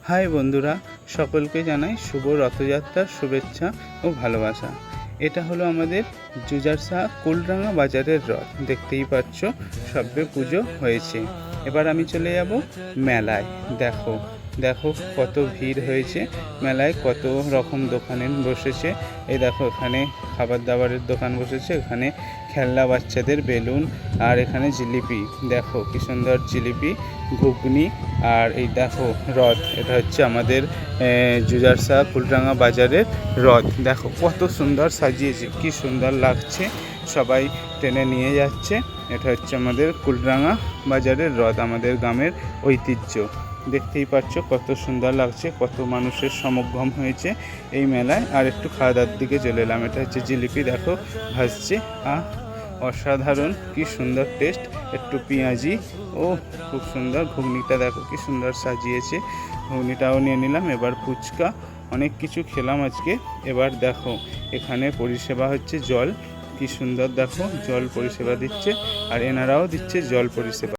High বন্ধুরা, সকলকে জানাই শুভ রথযাত্রার শুভেচ্ছা ও ভালোবাসা। এটা হলো আমাদের জুজারসা কুলডাঙ্গা বাজারের রথ। দেখতেই পাচ্ছ সবে পুজো হয়েছে। এবার আমি চলে যাব মেলায়। দেখো দেখো কত ভিড় হয়েছে মেলায়, কত রকম দোকানে বসেছে। এই দেখো এখানে খাবার দাবারের দোকান বসেছে, এখানে খেলনা বাচ্চাদের বেলুন, আর এখানে জিলিপি। দেখো কি সুন্দর জিলিপি, ঘুগনি, আর এই দেখো রথ। এটা হচ্ছে আমাদের জুজারসা কুলডাঙ্গা বাজারের রথ। দেখো কত সুন্দর সাজিয়েছে, কি সুন্দর লাগছে, সবাই টেনে নিয়ে যাচ্ছে। এটা হচ্ছে আমাদের কুলডাঙ্গা বাজারের রথ, আমাদের গ্রামের ঐতিহ্য। দেখতেই পাচ্ছ কত সুন্দর লাগছে, কত মানুষের সমাগম হয়েছে এই মেলায়। আর একটু খাওয়া দাওয়ার দিকে চলে এলাম। এটা হচ্ছে জিলিপি, দেখো ভাসছে, অসাধারণ, কি সুন্দর টেস্ট। একটু পেঁয়াজি, ও খুব সুন্দর। ঘুগনিটা দেখো কি সুন্দর সাজিয়েছে, ঘুগনিটাও নিয়ে নিলাম। এবার ফুচকা, অনেক কিছু খেলাম আজকে। এবার দেখো এখানে পরিষেবা হচ্ছে জল, কি সুন্দর দেখো জল পরিষেবা দিচ্ছে, আর এনারাও দিচ্ছে জল পরিষেবা।